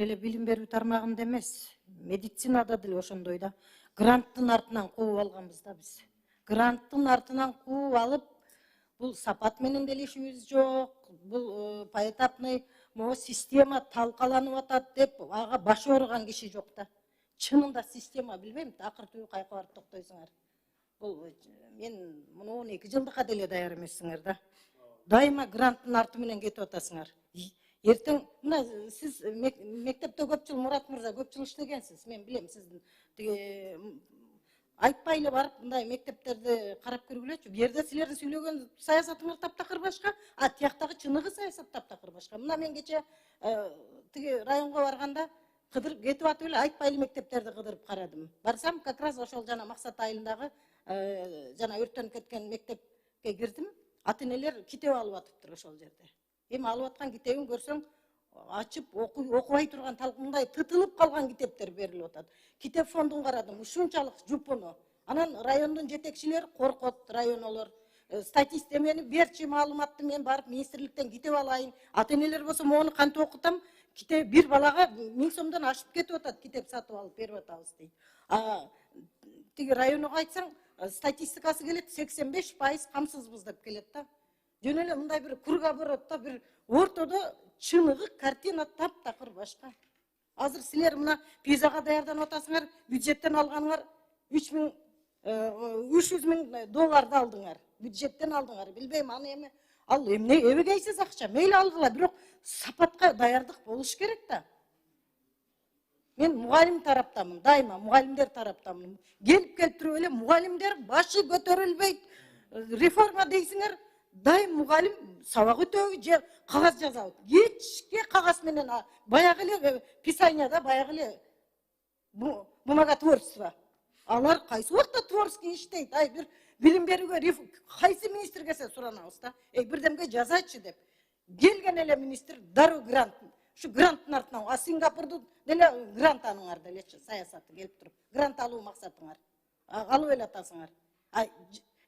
эле билим берүү тармагында эмес, медицинада деле ошондой да. Гранттын артынан кууп алганбыз да биз. Гранттын артынан кууп алып, бул сапат менен деле ишибиз жок. Бул поэтапный система талкаланып атат деп ага башы ооруган киши жок да. Чынында система билбейм, акыр түбү кайка барып токтойсуңар. Бул мен муну 2 жылдыкка деле даяр эмессиңер да. Дайыма гранттын арты менен кетип атасыңар. Эртең мына сиз мектепте көп жыл Мурат мырза көп жыл иштегенсиз. Мен билем сиздин айтпай эле барып мындай мектептерди карап көргүлөчү. Бу жерде силердин сүйлөгөн саясатыңар таптакыр башка, а тияктагы чыныгы саясат таптакыр башка. Мына мен кече тиги районго барганда кыдырып кетип атып эле айтпай эле мектептерди кыдырып карадым. Барсам, как раз ошол жана Максат айылындагы жана өрттөнүп кеткен мектепке кирдим. Ата-энелер китеп алып атыптыр ошол жерде. Эми алып аткан китебин көрсөң, ачып окубай турган талкындай тытылып калган китептер берилип атат. Китеп фондун карадым, ушунчалык жупуну. Анан райондун жетекчилери коркот, районолор. Статистика мени берчи маалыматты мен барып министрликтен китеп алайын. Ата-энелер болсо мону кантип окутам? Китеп бир балага 1000 сомдон ашып кетип атат, китеп сатып алып берип атабыз дейт. Тиги районго айтсаң, статистикасы келет 85% камсызбыз деп келет да. Жөн эле мындай бир круговоротто бир ортодо чыныгы картина таптакыр башка. Азыр силер мына пизага даярданып атасыңар, бюджеттен алганыңар 300 000 долларды алдыңар. Бюджеттен алдыңар. Билбейм, аны эми ал эмне эбегейсиз акча. Мейли алгыла, бирок сапатка даярдык болуш керек да. Мен мугалим тараптамын, дайыма мугалимдер тараптамын. Келип туруп эле мугалимдер башы көтөрүлбөйт. Реформа дейсиңер, дайым мугалим сабак өтөбү же кагаз жазабы. Кечке кагаз менен баягы эле писанияда баягы эле бумаготворчество. Алар кайсы убакта творческий иштейт? Ай бир билим берүүгө кайсы министр келсе суранабыз да. Бирдемге жазачы деп. Келген эле министр дару грант. Şu granttın артынан, а Сингапурду деле грант аныңар делечи, саясаты келип туруп. Грант алуу максатыңар. Алып эле атасыңар.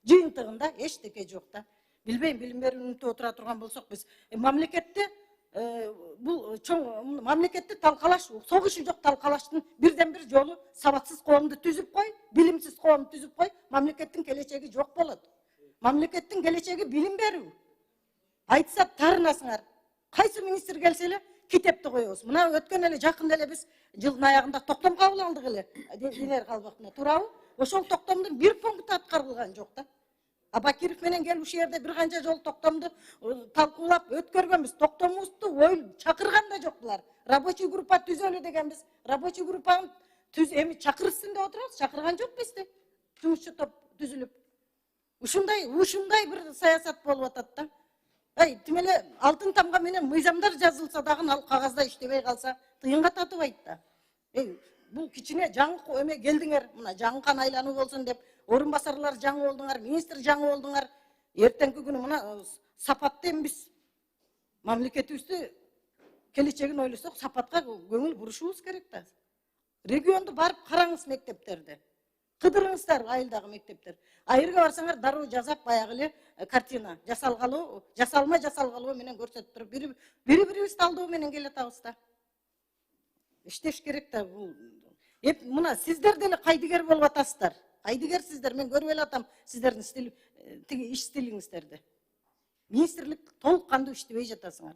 Жыйынтыгында эчтеке жок да. Билбейм, билим берүүнү отура турган болсок биз мамлекетте бул чоң мамлекетти талкалаш, согушу жок талкалаштын бирден бир жолу сабатсыз коомду түзүп кой, билимсиз коомду түзүп кой, мамлекеттин келечеги жок болот. Мамлекеттин келечеги билим берүү. Айтса тарынасыңар. Кайсы министр келсе эле китепти коебуз. Мына өткөн эле жакында эле биз жылдын аягында токтом кабыл алдык эле. Динер калбактына туурабы? Ошол токтомдун бир пункту аткарылган жок да. Абакиров менен келип ушул жерде бир канча жол токтомду талкуулап өткөргөнбүз. Токтомубузду чакырган да жок булар. Рабочий группа түзөлү дегенбиз. Рабочий группаны эми чакырышсын деп отурабыз. Чакырган жок бизди. Жумушчу топ түзүлүп. Ушундай бир саясат болуп атат да. Тим эле алтын тамга менен мыйзамдар жазылса дагы ал кагазда иштебей калса тыйынга татыбайт да. Бул кичине жаңы эме келдиңер, мына жаңы кан айлануу болсун деп, орун басарлар жаңы болдуңар, министр жаңы болдуңар. Эртеңки күнү мына сапатты эми биз мамлекетибизди келечегин ойлосок, сапатка көңүл бурушубуз керек да. Регионду барып караңыз мектептерди. Кыдырыңыздар айылдагы мектептер. Айырга барсаңар дароо жазап баягы эле картина жасалгалуу, жасалмай жасалгалуу менен көрсөтүп туруп, бири-бирибизди алдоо менен келатабыз да. Иштеш керек да бул. Мына сиздер деле кайдыгер болуп атасыздар. Кайдыгер сиздер, мен көрүп эле атам сиздердин иш стилиңиздерди. Министрлик толук кандуу иштебей жатасыңар.